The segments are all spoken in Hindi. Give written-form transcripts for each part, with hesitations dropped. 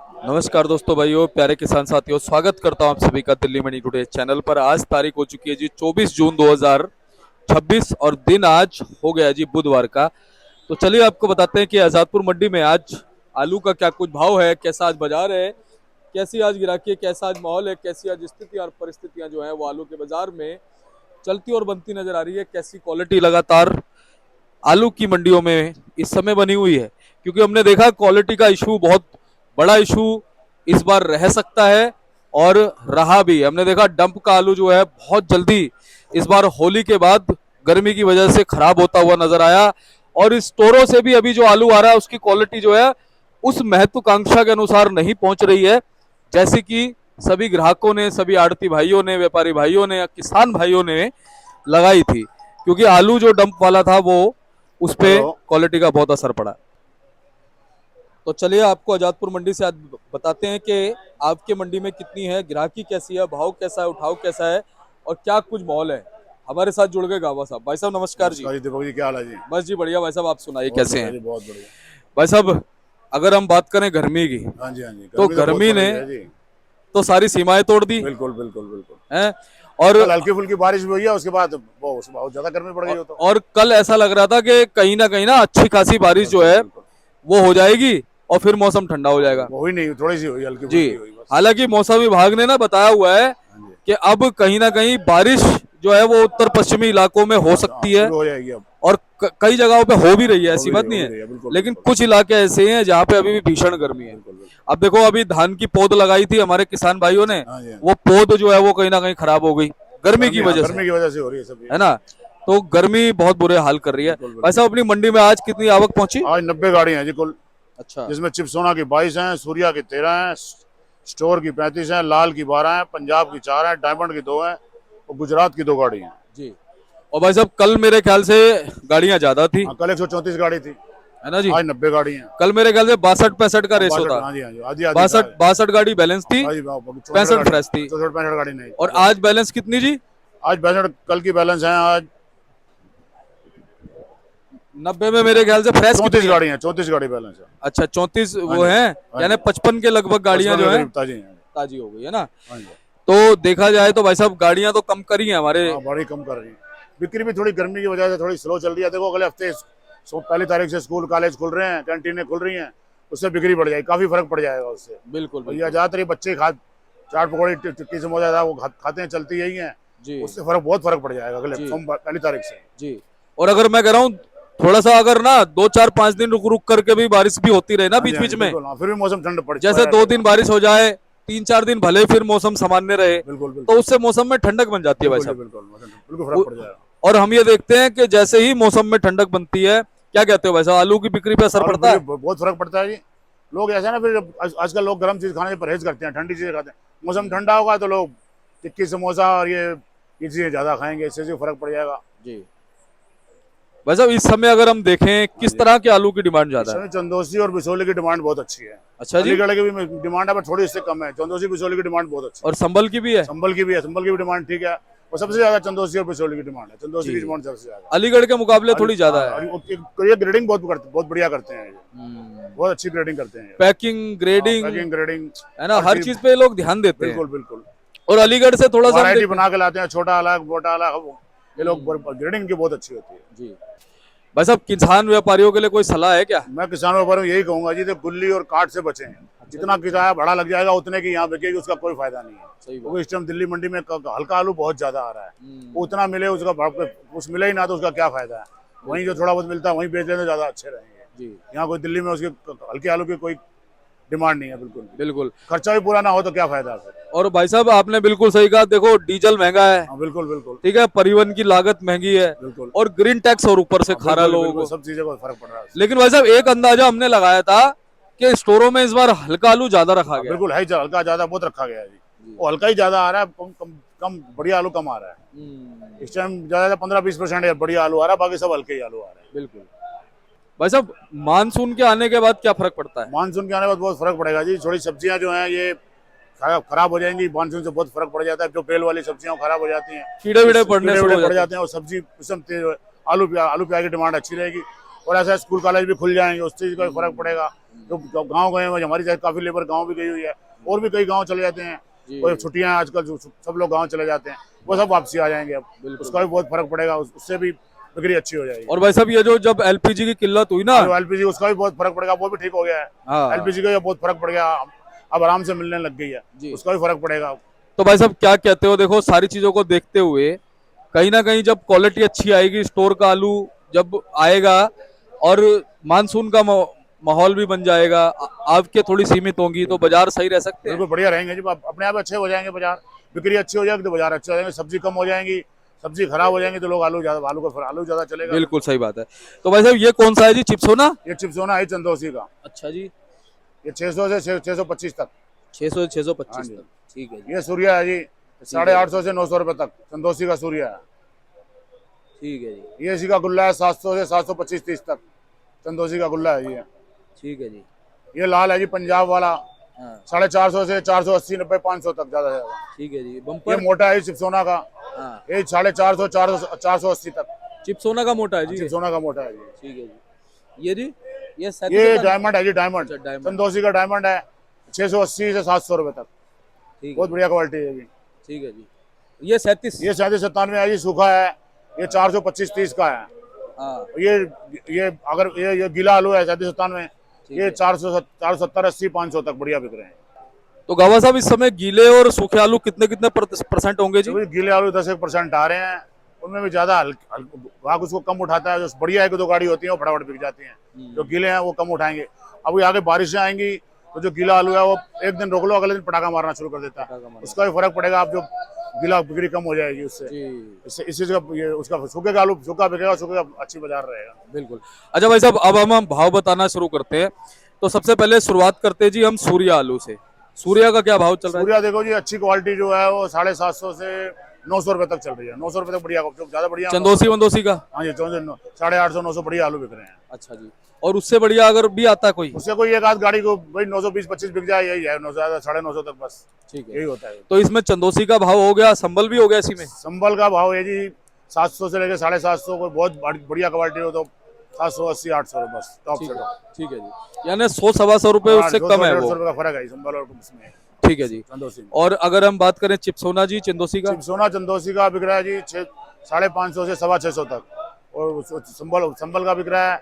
नमस्कार दोस्तों, भाइयों, प्यारे किसान साथियों, स्वागत करता हूं आप सभी का दिल्ली मनी टुडे चैनल पर। आज तारीख हो चुकी है जी 24 जून 2026 और दिन आज हो गया जी बुधवार का। तो चलिए आपको बताते हैं कि आजादपुर मंडी में आज आलू का क्या कुछ भाव है, कैसा आज बाजार है, कैसी आज गिराकी है, कैसा आज माहौल है, कैसी आज स्थिति और परिस्थितियां जो है वो आलू के बाजार में चलती और बनती नजर आ रही है। कैसी क्वालिटी लगातार आलू की मंडियों में इस समय बनी हुई है, क्योंकि हमने देखा क्वालिटी का इशू बहुत बड़ा इशू इस बार रह सकता है और रहा भी। हमने देखा डंप का आलू जो है बहुत जल्दी इस बार होली के बाद गर्मी की वजह से खराब होता हुआ नजर आया और इस स्टोरों से भी अभी जो आलू आ रहा है उसकी क्वालिटी जो है उस महत्वाकांक्षा के अनुसार नहीं पहुंच रही है, जैसे कि सभी ग्राहकों ने, सभी आड़ती भाइयों ने, व्यापारी भाइयों ने या किसान भाइयों ने लगाई थी, क्योंकि आलू जो डंप वाला था वो उस पे क्वालिटी का बहुत असर पड़ा। तो चलिए आपको आजादपुर मंडी से आज बताते हैं कि आपके मंडी में कितनी है, ग्राहकी कैसी है, भाव कैसा है, उठाव कैसा है और क्या कुछ माहौल है। हमारे साथ जुड़ गए गावा साहब। भाई साहब नमस्कार जी। दीपक जी, क्या हाल है जी? बस जी बढ़िया। भाई साहब आप सुनाइए कैसे हैं? बहुत बढ़िया। भाई साहब अगर हम बात करें गर्मी की, हाँ जी, हाँ जी, तो गर्मी ने तो सारी सीमाएं तोड़ दी। बिल्कुल बिल्कुल बिल्कुल है और हल्की फुल्की बारिश भी हुई है, उसके बाद बहुत ज्यादा गर्मी पड़ गई हो। तो और कल ऐसा लग रहा था कि कहीं ना अच्छी खासी बारिश जो है वो हो जाएगी और फिर मौसम ठंडा हो जाएगा। वही नहीं, थोड़ी सी हुई, हल्की जी। हुई बस। हालांकि मौसम विभाग ने ना बताया हुआ है कि अब कहीं ना कहीं बारिश जो है वो उत्तर पश्चिमी इलाकों में हो सकती है हो जाएगी अब, और कई जगहों पे हो भी रही है, ऐसी बात नहीं है। लेकिन कुछ इलाके ऐसे हैं जहाँ पे अभी भी भीषण गर्मी है। अब देखो, अभी धान की पौध लगाई थी हमारे किसान भाइयों ने, वो पौध जो है वो कहीं ना कहीं खराब हो गई गर्मी की वजह से हो रही है सब, है ना। तो गर्मी बहुत बुरे हाल कर रही है। वैसे अपनी मंडी में आज कितनी आवक पहुंची? आज 90 गाड़ियां हैं जी कुल। अच्छा। जिसमें चिपसोना की 22 हैं, सूर्या की 13 हैं, स्टोर की 35 हैं, लाल की 12 हैं, पंजाब की 4 हैं, डायमंड की 2 हैं और गुजरात की 2 गाड़ी हैं जी। और भाई साहब कल मेरे ख्याल से गाड़ियां ज्यादा थी। कल 134 गाड़ी थी, है ना जी। आज 90 गाड़ी हैं। कल मेरे ख्याल से 62-65 का रेशो था। हाँ जी, हाँ जी, 62 गाड़ी बैलेंस थी, 65 फ्रेश थी। 65 गाड़ी नहीं। और आज बैलेंस कितनी जी? आज बैलेंस, कल की बैलेंस है आज 90 में मेरे ख्याल से फ्रेश 34 गाड़ी है, 34 गाड़ी बैलेंस है। अच्छा 34 वो है, यानी 55 के लगभग गाड़ियां जो है ताजी हो गई है ना। तो देखा जाए तो भाई साहब गाड़ियां तो कम करी है हमारे। बड़ी कम कर रही है। बिक्री भी थोड़ी गर्मी की वजह से थोड़ी स्लो चल रही है। देखो अगले हफ्ते 1 तारीख से स्कूल कॉलेज खुल रहे हैं, कैंटीनें खुल रही हैं, उससे बिक्री बढ़ जाएगी, काफी फर्क पड़ जाएगा उससे। बिल्कुल भैया ज्यादातर ये बच्चे चाट पकौड़ी टिक्की समोसा था वो खाते हैं, चलती यही है जी। उससे बहुत फर्क पड़ जाएगा अगले 1 तारीख से जी। और अगर मैं कह रहा हूँ थोड़ा सा अगर ना 2-4-5 दिन रुक करके भी बारिश भी होती रहे ना बीच बीच में, फिर भी मौसम ठंड पड़ जैसे 2 दिन बारिश हो जाए, 3-4 दिन भले फिर मौसम सामान्य रहे, तो उससे मौसम में ठंडक बन जाती है भाई साहब। बिल्कुल फर्क पड़ जाएगा। और हम ये देखते हैं कि जैसे ही मौसम में ठंडक बनती है, क्या कहते हो भाई साहब, आलू की बिक्री पे असर पड़ता है? बहुत फर्क पड़ता है जी। लोग ऐसा ना, फिर आजकल लोग गर्म चीज खाने से परहेज करते हैं, ठंडी चीजें खाते हैं। मौसम ठंडा होगा तो लोग टिक्की समोसा और ये चीजें ज्यादा खाएंगे, इससे फर्क पड़ जाएगा जी। वैसे इस समय अगर हम देखें किस तरह के आलू की डिमांड ज्यादा है? चंदोसी और बिचौली की डिमांड बहुत अच्छी है। अच्छा जी। अलीगढ़ की भी डिमांड है, थोड़ी इससे कम है। चंदोसी बिचौली की डिमांड बहुत अच्छी है। और संबल की भी है? संबल की भी है, संबल की भी डिमांड ठीक है। और सबसे ज्यादा चंदोसी और बिचौली की डिमांड है। चंदोसी की डिमांड सबसे ज्यादा अलीगढ़ के मुकाबले थोड़ी ज्यादा है। ये ग्रेडिंग बहुत बढ़िया करते हैं, बहुत अच्छी ग्रेडिंग करते हैं। पैकिंग ग्रेडिंग है ना, हर चीज पे लोग ध्यान देते हैं। बिल्कुल बिल्कुल। और अलीगढ़ से थोड़ा सा वैरायटी बना के लाते हैं, छोटा अलग मोटा अलग, ये लोग ग्रेडिंग की बहुत अच्छी होती है जी। भाई साहब किसान व्यापारियों के लिए कोई सलाह है क्या? मैं किसान व्यापारियों को यही कहूंगा जी, गुल्ली और काट से बचें। जितना किराया भाड़ा लग जाएगा उतने की यहाँ बिकेगी, उसका कोई फायदा नहीं है। क्योंकि इस टाइम दिल्ली मंडी में हल्का आलू बहुत ज्यादा आ रहा है, उतना मिले उसका भाव, कुछ मिले ही ना तो उसका क्या फायदा है। वहीं जो थोड़ा बहुत मिलता है वहीं बेच लेने ज्यादा अच्छे रहेंगे। यहाँ कोई दिल्ली में उसके हल्के आलू की कोई डिमांड नहीं है। बिल्कुल खर्चा भी पूरा ना हो तो क्या फायदा है। और भाई साहब आपने बिल्कुल सही कहा, देखो डीजल महंगा है। बिल्कुल ठीक है, परिवहन की लागत महंगी है, और ग्रीन टैक्स और ऊपर से खा रहा लोगों को, सब चीजों का फर्क पड़ रहा है। लेकिन भाई साहब एक अंदाजा हमने लगाया था कि स्टोरों में इस बार हल्का आलू ज्यादा रखा गया। बिल्कुल है, हल्का ज्यादा बहुत रखा गया है जी। वो हल्का ही ज्यादा आ रहा है, कम बढ़िया आलू कम आ रहा है। इस टाइम ज्यादा 15-20% बढ़िया आलू आ रहा है, बाकी सब हल्के ही आलू आ रहे हैं। बिल्कुल भाई साहब मानसून के आने के बाद क्या फर्क पड़ता है? मानसून के आने के बाद बहुत फर्क पड़ेगा जी। थोड़ी सब्जियां जो हैं ये खराब हो जाएंगी, मानसून से बहुत फर्क पड़ जाता है। जो बेल वाली सब्जियां खराब हो जाती हैं, कीड़े वीड़े पड़ जाते हैं, और सब्जी आलू प्याज की डिमांड अच्छी रहेगी। और ऐसा स्कूल कॉलेज भी खुल जाएंगे, उस चीज का फर्क पड़ेगा। जो गाँव गए हुए, हमारी काफी लेबर गाँव भी गई हुई है, और भी कई गाँव चले जाते हैं। कोई छुट्टियां आजकल जो सब लोग गाँव चले जाते हैं, वो सब वापसी आ जाएंगे। अब उसका भी बहुत फर्क पड़ेगा, उससे भी बिक्री अच्छी हो जाएगी। और भाई साहब ये जो जब एलपीजी की किल्लत हुई ना, एलपीजी उसका भी बहुत फर्क पड़ेगा, वो भी ठीक हो गया है। एलपीजी का बहुत फर्क पड़ गया, अब आराम से मिलने लग गई है, उसका भी फर्क पड़ेगा। तो भाई साहब क्या कहते हो, देखो सारी चीजों को देखते हुए कहीं ना कहीं जब क्वालिटी अच्छी आएगी, स्टोर का आलू जब आएगा और मानसून का माहौल भी बन जाएगा, आपके थोड़ी सीमित होंगी, तो बाजार सही रह सकते हैं। बिल्कुल बढ़िया रहेंगे जी, अपने आप अच्छे हो जाएंगे बाजार, बिक्री अच्छी हो जाएगी तो बाजार अच्छे हो जाएंगे। सब्जी कम हो जाएंगी, सब्जी खराब हो जाएंगी तो लोग आलू ज्यादा चलेगा। बिल्कुल सही बात है। तो भाई साहब ये कौन सा है जी, चिप्सोना? ये चिप्सोना है चंदौसी का। अच्छा जी, ये 600 से 625 तक। 600 से 625 तक, ठीक है जी। ये सूर्या है जी 850 से 900 रुपए तक, चंदौसी का सूर्या है। ठीक है जी। ये इसी का गुल्ला है 700 से 725-30 तक, चंदौसी का गुल्ला है जी। ठीक है जी। ये लाल है जी पंजाब वाला, 450 से 480-90 500 तक ज्यादा है। ठीक है जी। ये बम्पर मोटा है चिप्सोना का, ये 450 480 तक। चिप्सोना का मोटा है जी, चिप्सोना का मोटा है जी। ठीक है जी। ये जी ये डायमंड है जी, डायमंड डायमंड चंदौसी का डायमंड है, 680 से 700 रुपए तक, बहुत बढ़िया क्वालिटी है जी। ठीक है जी। ये 37, ये 97 है जी, सूखा है, ये 425-30 का है। ये अगर ये गीला आलू है 97, ये 470 80 500 तक बढ़िया बिक रहे हैं। तो गावा साहब इस समय गीले और सूखे आलू कितने कितने परसेंट होंगे जी? गीले आलू 10% आ रहे हैं, उनमें भी ज्यादा ग्राहक उसको कम उठाता है। जो बढ़िया एक दो गाड़ी होती है वो फटाफट बिक जाती हैं, जो गीले हैं वो कम उठाएंगे। अब आगे बारिशें आएंगी तो जो गीला आलू है वो एक दिन रोक लो, अगले दिन पटाखा मारना शुरू कर देता है, उसका भी फर्क पड़ेगा। आप जो गीला बिक्री कम हो जाएगी उससे, इसी से ये उसका सूखे का आलू सूखा बिकेगा, सूखे का अच्छी बाजार रहेगा। बिल्कुल। अच्छा भाई साहब अब हम भाव बताना शुरू करते हैं, तो सबसे पहले शुरुआत करते हैं जी हम सूर्या आलू से। सूर्या का क्या भाव चल रहा है? सूर्या देखो जी, अच्छी क्वालिटी जो है वो 750 से 900 रुपए तक चल रही है। 900 रुपए तक बढ़िया, ज्यादा बढ़िया चंदौसी वंदोसी का। हाँ जी, 850 900 बढ़िया आलू बिक रहे हैं। अच्छा जी। और उससे बढ़िया अगर भी आता है कोई, उससे कोई एक आध गाड़ी को भाई 920-25 बिक जाए, यही है 900 तक, बस ठीक है, यही होता है। तो इसमें चंदौसी का भाव हो गया, संबल भी हो गया इसी में। संबल का भाव है जी 700 से लेकर 750, कोई बहुत बढ़िया क्वालिटी हो तो 780 800 बस, टॉप से टॉप। ठीक है जी, यानी 100-125 रुपए उससे कम है, 150 रुपए का फर्क है संबल और उसमें। ठीक है जी। और अगर हम बात करें चिप्सोना जी चंदौसी का? चिप्सोना चंदौसी का बिक रहा है जी 550 से 625 तक, और संबल का बिक रहा है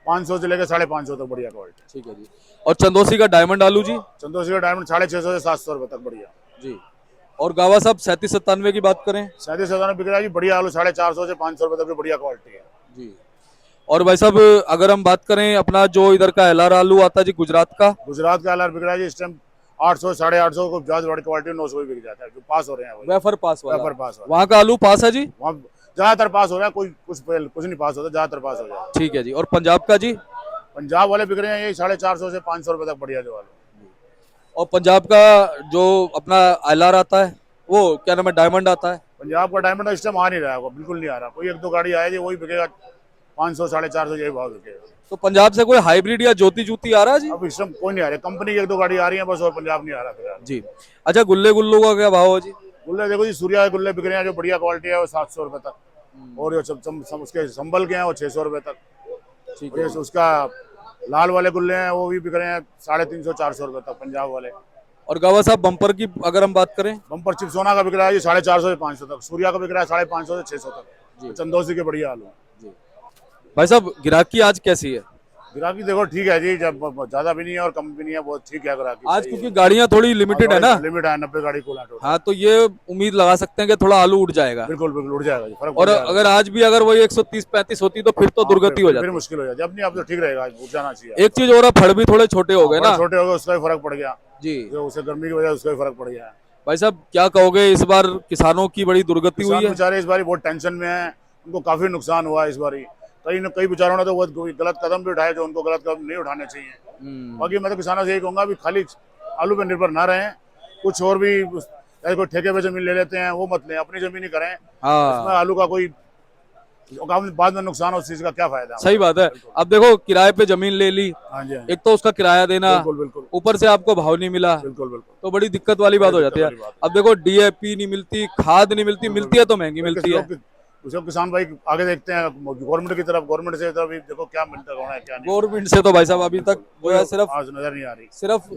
500 से लेकर 550 तक बढ़िया क्वालिटी। ठीक है जी। और चंदौसी का डायमंड आलू जी? चंदौसी का डायमंड 650 से 700 रुपए तक बढ़िया जी। और गावा साहब 37-97 की बात करें? 37-97 बिक रहा है जी बढ़िया आलू, 450 से 500 रुपए तक भी बढ़िया क्वालिटी है जी। और भाई साहब अगर हम बात करें अपना जो इधर का एलआर आलू आता है जी गुजरात का एलआर बिक रहा है जी इस टाइम 800 850 को, ज्यादा बड़ी क्वालिटी 900 भी बिक जाता है, जो पास हो रहे हैं वेफर पास वाला। वेफर पास वहाँ का आलू पास है जी? वहाँ ज्यादातर पास हो रहा है, कुछ नहीं पास होता, ज्यादातर पास हो जाए। ठीक है जी। और पंजाब का जी? पंजाब वाले बिक रहे हैं ये 450 से 500 रुपए तक बढ़िया जो आलू। और पंजाब का जो अपना एलआर आता है वो क्या नाम है, डायमंड आता है? पंजाब का डायमंड इस टाइम आ नहीं रहा है, बिल्कुल नहीं आ रहा, कोई एक दो गाड़ी आएगी वही बिकेगा 500 450 यही भाव बिकेगा। तो पंजाब से कोई हाइब्रिड या ज्योति जूती आ रहा है जी? अब इस टाइम कोई नहीं आ रहा, कंपनी की एक दो गाड़ी आ रही है बस, और पंजाब नहीं आ रहा फिलहाल जी। अच्छा गुल्ले गुल्लू का क्या भाव है जी? गुल्ले देखो जी, सूर्या के गुल्ले बिक रहे हैं जो बढ़िया क्वालिटी है वो 700 रुपए तक, और जो उसके संबल के हैं वो 600 रुपए तक। ठीक है। उसका लाल वाले गुल्ले हैं वो भी बिक रहे हैं 350 400 रुपए तक, पंजाब वाले। और गावा साहब बम्पर की अगर हम बात करें? बम्पर चिप्सोना का बिक रहा है जी 450 से 500 तक, सूर्या का बिक रहा है 550 से 600 तक, चंदौसी के बढ़िया आलू। भाई साहब गिराकी आज कैसी है? गिराकी देखो ठीक है जी, जब ज्यादा भी नहीं है और कम भी नहीं है, बहुत ठीक है गिराकी आज, क्योंकि गाड़ियां थोड़ी लिमिटेड है ना, लिमिट है 90 गाड़ी को लाटो। हाँ, तो ये उम्मीद लगा सकते हैं कि थोड़ा आलू उठ जाएगा। बिल्कुल बिल्कुल उठ जाएगा जी, फर्क और अगर आज भी अगर वही 130-35 होती तो फिर तो दुर्गति हो जाती, फिर मुश्किल हो जाती। अपनी आप तो ठीक रहेगा, उठ जाना चाहिए। एक चीज और फड़ भी थोड़े छोटे हो गए ना, छोटे हो गए उसका भी फर्क पड़ गया जी, जो उसे गर्मी की वजह से उसका भी फर्क पड़ गया। भाई साहब क्या कहोगे, इस बार किसानों की बड़ी दुर्गति हुई है? बेचारे इस बार बहुत टेंशन में है, उनको काफी नुकसान हुआ इस बार। कई बेचारों ने तो बहुत गलत कदम भी उठाए जो उनको गलत कदम नहीं उठाने चाहिए। बाकी मैं तो किसानों से यही कहूंगा भी खाली आलू पे निर्भर ना रहें, कुछ और भी, कोई ठेके पे जमीन ले लेते हैं वो मत लें, अपनी जमीन ही करें। इसमें आलू का कोई बाद में नुकसान हो, उस चीज का क्या फायदा? सही बात है। अब देखो किराए पे जमीन ले ली, हाँ जी, एक तो उसका किराया देना, बिल्कुल ऊपर से आपको भाव नहीं मिला, बिल्कुल तो बड़ी दिक्कत वाली बात हो जाती है। अब देखो डीएपी नहीं मिलती, खाद नहीं मिलती, मिलती है तो महंगी मिलती है। उसको किसान भाई आगे देखते हैं गवर्नमेंट की तरफ, गवर्नमेंट से तरफ भी देखो क्या मिलता है क्या नहीं। गवर्नमेंट से तो भाई साहब अभी तक जो है सिर्फ आज नजर नहीं आ रही। सिर्फ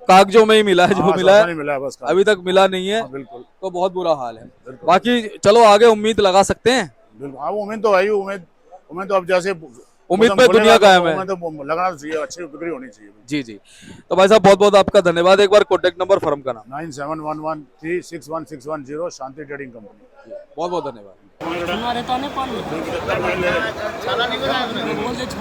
कागजों में ही मिला है, जो हाँ, मिला नहीं है मिला है बस अभी तक मिला नहीं है। हाँ, बिल्कुल तो बहुत बुरा हाल है। बाकी चलो आगे उम्मीद लगा सकते हैं। बिल्कुल। हाँ, उम्मीद तो है ही, उम्मीद तो अब जैसे उम्मीद मौसम पे खुलेगा दुनिया तो कायम है। उम्मीद तो लगना चाहिए, अच्छी बिक्री होनी चाहिए। जी जी। तो भाई साहब बहुत बहुत आपका धन्यवाद। एक बार कॉन्टेक्ट नंबर फर्म का नाम। 9711361610 शांति ट्रेडिंग कंपनी। बहुत बहुत धन्यवाद। रहता नहीं पानी